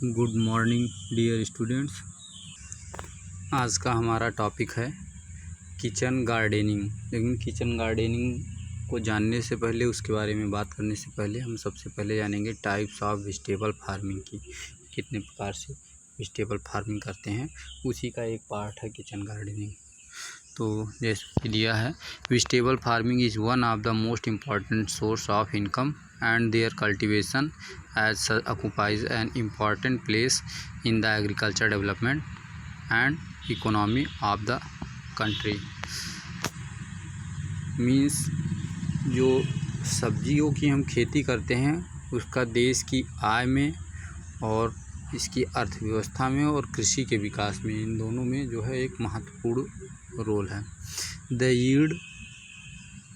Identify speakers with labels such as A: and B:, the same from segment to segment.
A: Good morning dear students. आज का हमारा टॉपिक है किचन गार्डनिंग। लेकिन किचन गार्डनिंग को जानने से पहले, उसके बारे में बात करने से पहले हम सबसे पहले जानेंगे टाइप्स ऑफ वेजिटेबल फार्मिंग की, कितने प्रकार से वेजिटेबल फार्मिंग करते हैं। उसी का एक पार्ट है किचन गार्डनिंग। तो जैसे दिया है, vegetable farming is one of the most important source of income and their cultivation as such occupies an important place in the agriculture development and economy of the country। Means जो सब्जियों की हम खेती करते हैं उसका देश की आय में और इसकी अर्थव्यवस्था में और कृषि के विकास में, इन दोनों में जो है एक महत्वपूर्ण रोल है। The yield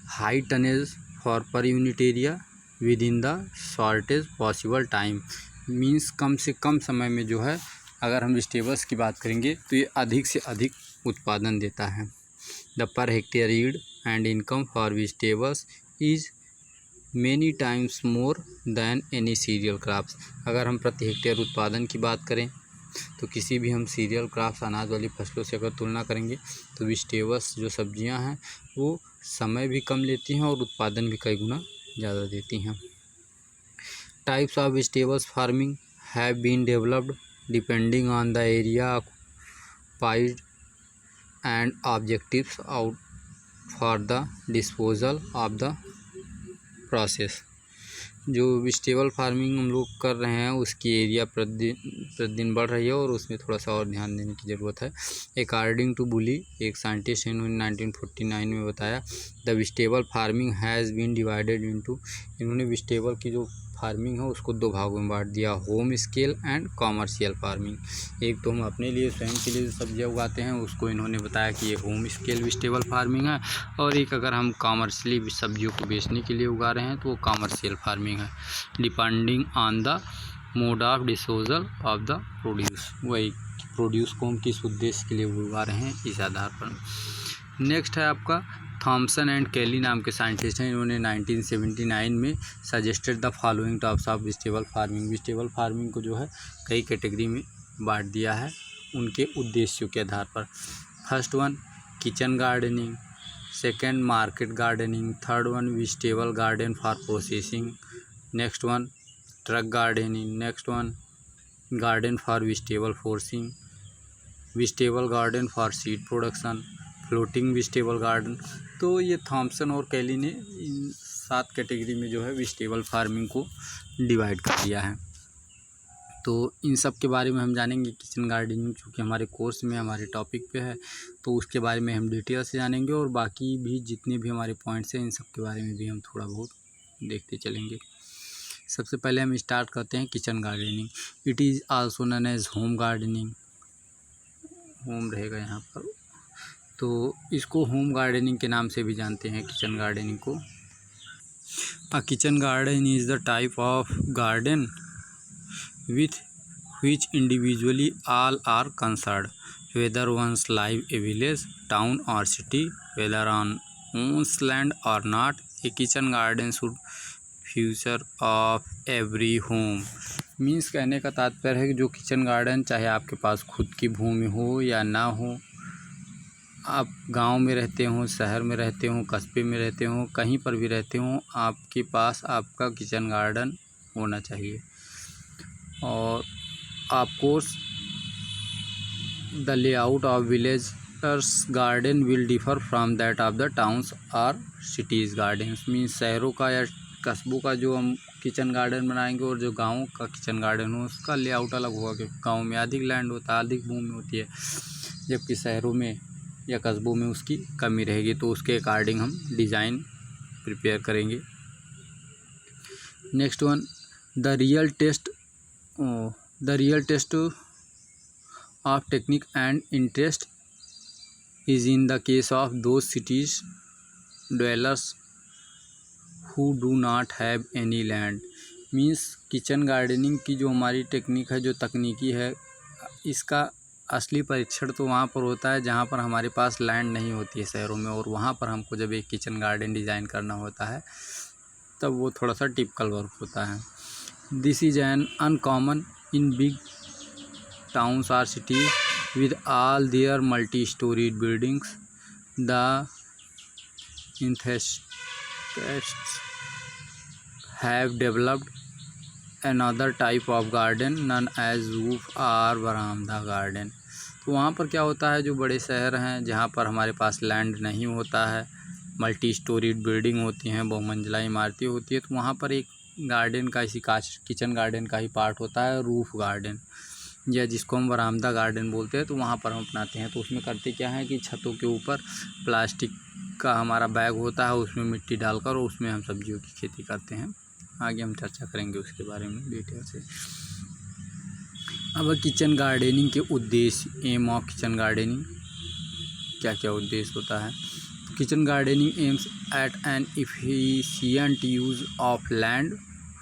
A: high tonnage for per unit area within the shortage possible time. Means कम से कम समय में जो है, अगर हम वेजिटेबल्स की बात करेंगे तो ये अधिक से अधिक उत्पादन देता है। The per hectare yield and income for vegetables is many times more than any cereal crops. अगर हम प्रति हेक्टेयर उत्पादन की बात करें तो किसी भी हम सीरियल क्रॉप्स, अनाज वाली फसलों से अगर तुलना करेंगे तो वेजिटेबल्स जो सब्जियां हैं वो समय भी कम लेती हैं और उत्पादन भी कई गुना ज़्यादा देती हैं। Types of vegetables farming have been developed depending on the area occupied and objectives out for the disposal of the process. जो वेजिटेबल फार्मिंग हम लोग कर रहे हैं उसकी एरिया प्रतिदिन बढ़ रही है और उसमें थोड़ा सा और ध्यान देने की ज़रूरत है। अकॉर्डिंग टू बुली, एक साइंटिस्ट, इन्होंने 1949 में बताया, the vegetable farming has been divided into, इन्होंने वेजिटेबल की जो फार्मिंग है उसको दो भागों में बांट दिया, home scale and commercial farming. एक तो हम अपने लिए स्वयं के लिए जो सब्जियाँ उगाते हैं उसको इन्होंने बताया कि ये होम स्केल वेजिटेबल फार्मिंग है, और एक अगर हम कॉमर्शियली सब्जियों को बेचने के लिए उगा रहे हैं तो वो कॉमर्शियल फार्मिंग है, depending on the mode of disposal of the produce. वही प्रोड्यूस को हम किस उद्देश्य के लिए उगा रहे हैं इस आधार पर। नेक्स्ट है आपका थॉमसन एंड केली नाम के साइंटिस्ट हैं, इन्होंने 1979 में suggested the following types of vegetable farming. Vegetable farming को जो है कई कैटेगरी में बांट दिया है उनके उद्देश्यों के आधार पर। First one kitchen gardening, second market gardening, third one vegetable garden for processing, next one truck gardening, next one garden for vegetable forcing, vegetable garden for seed production, floating vegetable garden. तो ये Thompson और कैली ने इन 7 category में जो है vegetable farming को divide कर दिया है। तो इन सब के बारे में हम जानेंगे। किचन गार्डनिंग चूँकि हमारे कोर्स में हमारे टॉपिक पे है तो उसके बारे में हम डिटेल से जानेंगे, और बाकी भी जितने भी हमारे पॉइंट्स हैं इन सब के बारे में भी हम थोड़ा बहुत देखते चलेंगे। सबसे पहले हम स्टार्ट करते हैं kitchen gardening. It is also known age home gardening, home रहेगा यहाँ पर, तो इसको होम गार्डनिंग के नाम से भी जानते हैं किचन गार्डनिंग को। अ kitchen garden is the type of garden with which individually all are concerned, whether one's live a village, town or city, whether on one's land or not. A kitchen garden should future of every home। Means कहने का तात्पर्य है कि जो kitchen garden, चाहे आपके पास खुद की भूमि हो या ना हो, आप गांव में रहते हो, शहर में रहते हो, कस्बे में रहते हो, कहीं पर भी रहते हो, आपके पास आपका किचन गार्डन होना चाहिए। और of course the layout of villagers garden will differ from that of the towns और सिटीज़ गार्डन्स। मीन्स शहरों का या कस्बों का जो हम किचन गार्डन बनाएंगे और जो गाँव का किचन गार्डन हो उसका लेआउट अलग होगा, क्योंकि गाँव में अधिक लैंड होता है, अधिक भूमि होती है, जबकि शहरों में या कस्बों में उसकी कमी रहेगी, तो उसके अकॉर्डिंग हम डिज़ाइन प्रिपेयर करेंगे। Next one the real test of technique and interest is in the case of those cities dwellers who do not have any land. Means kitchen gardening की जो हमारी टेक्निक है, जो तकनीकी है, इसका असली परीक्षण तो वहाँ पर होता है जहाँ पर हमारे पास लैंड नहीं होती है शहरों में, और वहाँ पर हमको जब एक किचन गार्डन डिज़ाइन करना होता है तब वो थोड़ा सा टिपिकल वर्क होता है। This is an uncommon in big towns or cities with all their multi-storied buildings. The enthusiasts have developed another type of garden known as roof or veranda garden. तो वहाँ पर क्या होता है, जो बड़े शहर हैं जहाँ पर हमारे पास लैंड नहीं होता है, मल्टी स्टोरीड बिल्डिंग होती हैं, बहुमंजिला इमारतें होती है, तो वहाँ पर एक गार्डन का इसी किचन गार्डन का ही पार्ट होता है रूफ गार्डन, या जिसको हम बरामदा गार्डन बोलते हैं। तो वहाँ पर हम अपनाते हैं। तो उसमें करते क्या है कि छतों के ऊपर प्लास्टिक का हमारा बैग होता है, उसमें मिट्टी डालकर और उसमें हम सब्जियों की खेती करते हैं। आगे हम चर्चा करेंगे उसके बारे में डिटेल से। अब किचन गार्डनिंग के उद्देश्य, एम ऑफ किचन गार्डनिंग, क्या क्या उद्देश्य होता है। Kitchen gardening aims at N efficient use of land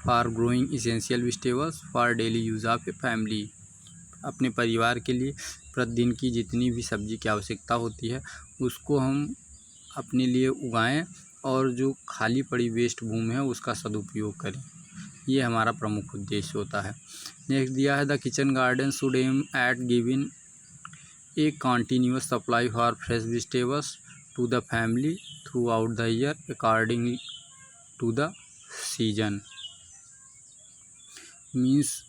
A: for growing essential vegetables for daily use of a family. अपने परिवार के लिए प्रतिदिन की जितनी भी सब्जी की आवश्यकता होती है उसको हम अपने लिए उगाएं और जो खाली पड़ी वेस्ट भूमि है उसका सदुपयोग करें, ये हमारा प्रमुख उद्देश्य होता है। नेक्स्ट दिया है the kitchen garden should aim at giving a continuous supply for fresh vegetables to the family throughout the year according to the season. Means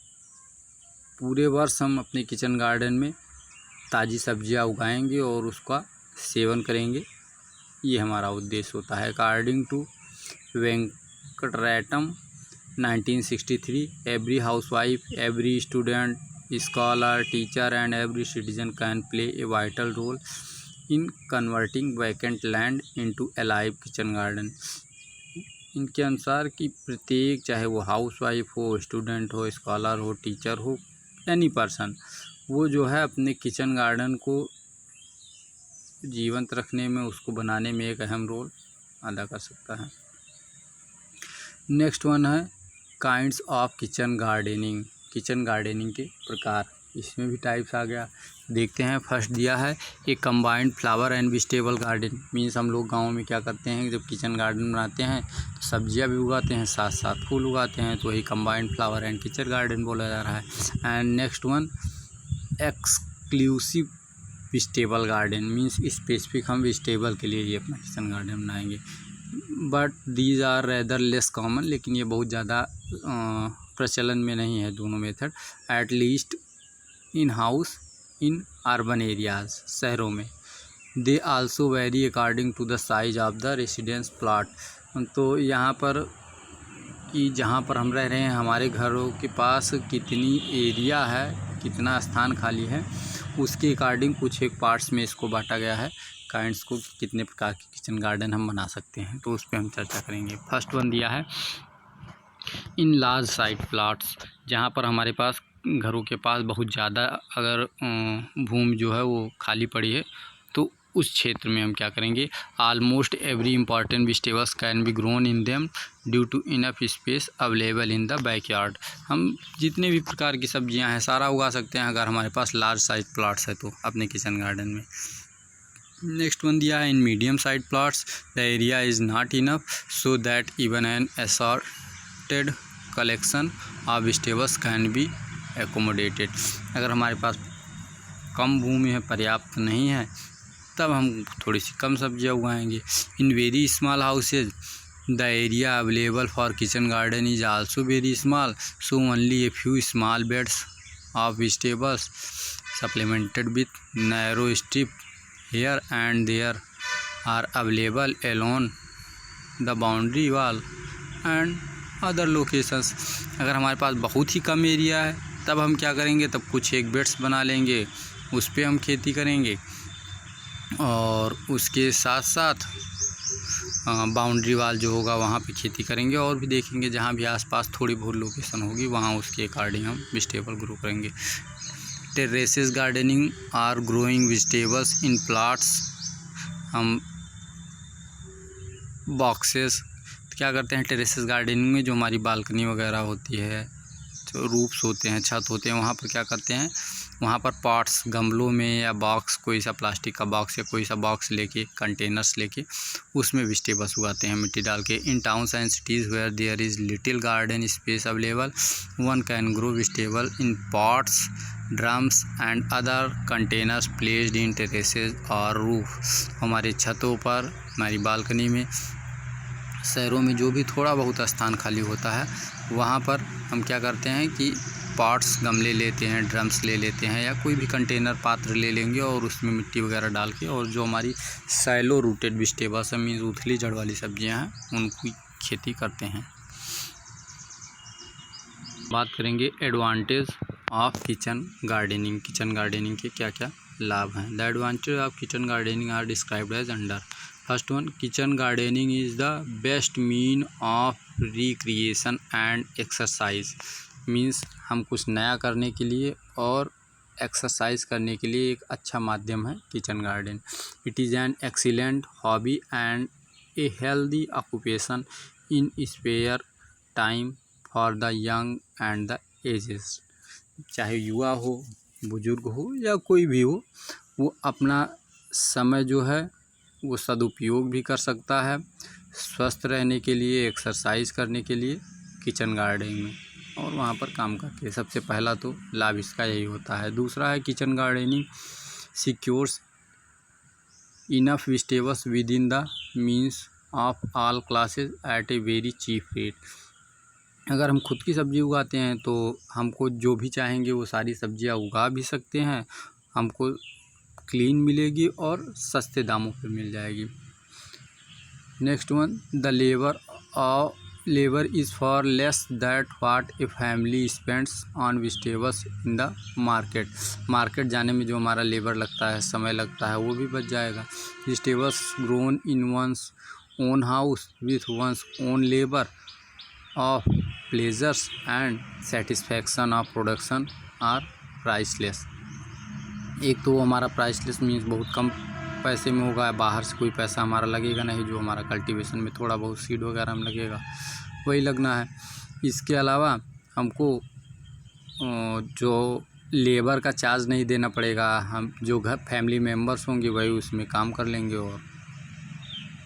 A: पूरे वर्ष हम अपने किचन गार्डन में ताज़ी सब्जियां उगाएंगे और उसका सेवन करेंगे, ये हमारा उद्देश्य होता है। According to Venkataratnam 1963, every housewife, every student, scholar, teacher and every citizen can play a vital role in converting vacant land into alive kitchen garden. इनके अनुसार कि प्रत्येक, चाहे वो हाउसवाइफ हो, स्टूडेंट हो, स्कॉलर हो, टीचर हो, एनी पर्सन, वो जो है अपने किचन गार्डन को जीवंत रखने में, उसको बनाने में एक अहम रोल अदा कर सकता है। नेक्स्ट वन है kinds of kitchen gardening. Kitchen gardening के प्रकार, इसमें भी टाइप्स आ गया, देखते हैं। फर्स्ट दिया है एक combined flower and vegetable garden. Means हम लोग गाँव में क्या करते हैं, जब किचन गार्डन बनाते हैं तो सब्जियां भी उगाते हैं, साथ साथ फूल उगाते हैं, तो वही combined flower and kitchen garden बोला जा रहा है। And next one exclusive vegetable garden. Means specific हम वेजिटेबल के लिए ही अपना किचन गार्डन बनाएंगे। But these are rather less common, लेकिन ये बहुत ज़्यादा प्रचलन में नहीं है दोनों method. At least in house in urban areas, शहरों में। They also vary according to the size of the residence plot. तो यहाँ पर कि जहाँ पर हम रह रहे हैं, हमारे घरों के पास कितनी एरिया है, कितना स्थान खाली है, उसके अकॉर्डिंग कुछ एक पार्ट्स में इसको बांटा गया है काइंड्स को, कितने प्रकार के किचन गार्डन हम बना सकते हैं, तो उस पर हम चर्चा करेंगे। फर्स्ट वन दिया है इन लार्ज साइट प्लॉट्स, जहाँ पर हमारे पास घरों के पास बहुत ज़्यादा अगर भूमि जो है वो खाली पड़ी है, तो उस क्षेत्र में हम क्या करेंगे, almost every important vegetables can be grown in them due to enough space available in the backyard. हम जितने भी प्रकार की सब्जियां हैं सारा उगा सकते हैं अगर हमारे पास लार्ज साइज प्लॉट्स है तो अपने किचन गार्डन में। नेक्स्ट वन दिया है in medium size plots the area is not enough so that even an assorted collection of vegetables can be accommodated. अगर हमारे पास कम भूमि है, पर्याप्त नहीं है, तब हम थोड़ी सी कम सब्जियां उगाएंगे। In very small houses the area available for kitchen garden is also very small so only a few small beds of vegetables supplemented with narrow strip here and there are available along the boundary wall and other locations। अगर हमारे पास बहुत ही कम area है तब हम क्या करेंगे, तब कुछ एक बेड्स बना लेंगे, उस पर हम खेती करेंगे और उसके साथ साथ बाउंड्री वाल जो होगा वहाँ पे खेती करेंगे, और भी देखेंगे जहाँ भी आसपास थोड़ी बहुत लोकेशन होगी वहाँ उसके अकॉर्डिंग हम वेजिटेबल ग्रो करेंगे। Terraces gardening or growing vegetables in plots. हम बॉक्सेस क्या करते हैं टेरेसेस गार्डनिंग में, जो हमारी बालकनी वगैरह होती है रूफ्स होते हैं, छत होते हैं, वहाँ पर क्या करते हैं, वहाँ पर पॉट्स, गमलों में या बॉक्स, कोई सा प्लास्टिक का बॉक्स या कोई सा बॉक्स लेके, कंटेनर्स लेके उसमें वेजिटेबल्स उगाते हैं मिट्टी डाल के। In towns and cities where there is little garden space available one can grow vegetable in pots, drums and other containers placed in terraces और रूफ। हमारे छतों पर, हमारी बालकनी में, शहरों में जो भी थोड़ा बहुत स्थान खाली होता है वहाँ पर हम क्या करते हैं कि पॉट्स, गमले लेते हैं, ड्रम्स ले लेते हैं या कोई भी कंटेनर, पात्र ले लेंगे और उसमें मिट्टी वगैरह डाल के, और जो हमारी सैलो रूटेड वेजिटेबल्स मीन्स उथली जड़ वाली सब्जियां हैं उनकी खेती करते हैं। बात करेंगे advantage of kitchen gardening. Kitchen gardening के क्या क्या लाभ हैं। The advantage of kitchen gardening are described as under. First one, kitchen gardening is the best mean of recreation and exercise. Means हम कुछ नया करने के लिए और एक्सरसाइज करने के लिए एक अच्छा माध्यम है kitchen garden. It is an excellent hobby and a healthy occupation in spare time for the young and the ages. चाहे युवा हो, बुजुर्ग हो या कोई भी हो, वो अपना समय जो है वो सदुपयोग भी कर सकता है स्वस्थ रहने के लिए, एक्सरसाइज करने के लिए किचन गार्डन में और वहाँ पर काम करके। सबसे पहला तो लाभ इसका यही होता है। दूसरा है kitchen gardening secures enough vegetables within the means of all classes at a very cheap rate. अगर हम खुद की सब्ज़ी उगाते हैं तो हमको जो भी चाहेंगे वो सारी सब्जियां उगा भी सकते हैं, हमको क्लीन मिलेगी और सस्ते दामों पर मिल जाएगी। Next one, the labour is for less that what a family spends on vegetables in the market. Market जाने में जो हमारा लेबर लगता है, समय लगता है, वो भी बच जाएगा। Vegetables grown in one's own house with one's own labour of pleasures and satisfaction of production are priceless. एक तो वो हमारा प्राइसलेस मीन्स बहुत कम पैसे में होगा, बाहर से कोई पैसा हमारा लगेगा नहीं, जो हमारा कल्टीवेशन में थोड़ा बहुत सीड वगैरह में लगेगा वही लगना है। इसके अलावा हमको जो लेबर का चार्ज नहीं देना पड़ेगा, हम जो घर फैमिली मेम्बर्स होंगे वही उसमें काम कर लेंगे। और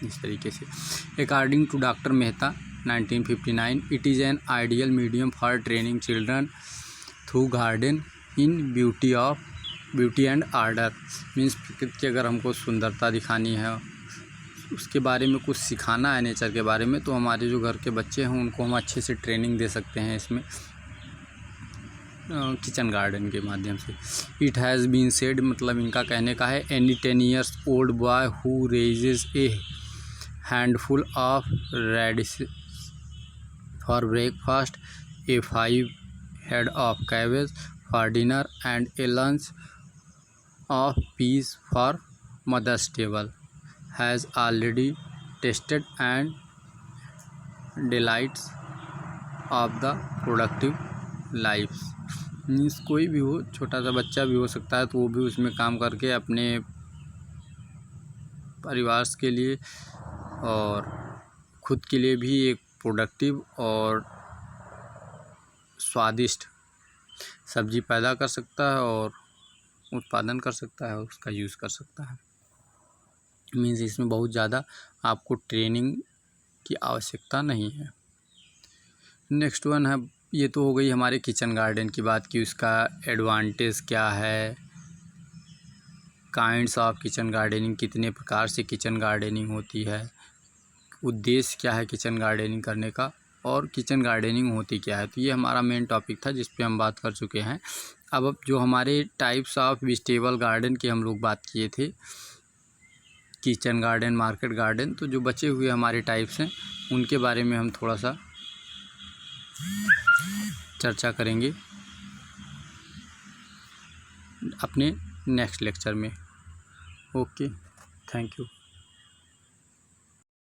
A: इस तरीके से according to doctor Mehta 1959, it is an ideal medium for training children through garden in beauty and order. Means प्रकृति की अगर हमको सुंदरता दिखानी है, उसके बारे में कुछ सिखाना है, नेचर के बारे में, तो हमारे जो घर के बच्चे हैं उनको हम अच्छे से ट्रेनिंग दे सकते हैं इसमें किचन गार्डन के माध्यम से। इट हैज़ बीन सेड, मतलब इनका कहने का है, any 10 years old boy who raises a handful of radish for breakfast, a 5 head of cabbage for dinner and a lunch of peas for mother's table has already tasted and delights of the productive life। Means कोई भी हो, छोटा सा बच्चा भी हो सकता है तो वो भी उसमें काम करके अपने परिवार के लिए और खुद के लिए भी एक प्रोडक्टिव और स्वादिष्ट सब्जी पैदा कर सकता है और उत्पादन कर सकता है, उसका यूज़ कर सकता है। मीन्स इसमें बहुत ज़्यादा आपको ट्रेनिंग की आवश्यकता नहीं है। नेक्स्ट वन है, ये तो हो गई हमारे किचन गार्डन की बात की, उसका एडवांटेज क्या है, काइंड्स ऑफ किचन गार्डनिंग, कितने प्रकार से किचन गार्डनिंग होती है, उद्देश्य क्या है किचन गार्डनिंग करने का, और किचन गार्डनिंग होती क्या है। तो ये हमारा मेन टॉपिक था जिस पे हम बात कर चुके हैं। अब जो हमारे टाइप्स ऑफ वेजिटेबल गार्डन की हम लोग बात किए थे, किचन गार्डन, मार्केट गार्डन, तो जो बचे हुए हमारे टाइप्स हैं उनके बारे में हम थोड़ा सा चर्चा करेंगे अपने नेक्स्ट लेक्चर में। Okay, thank you.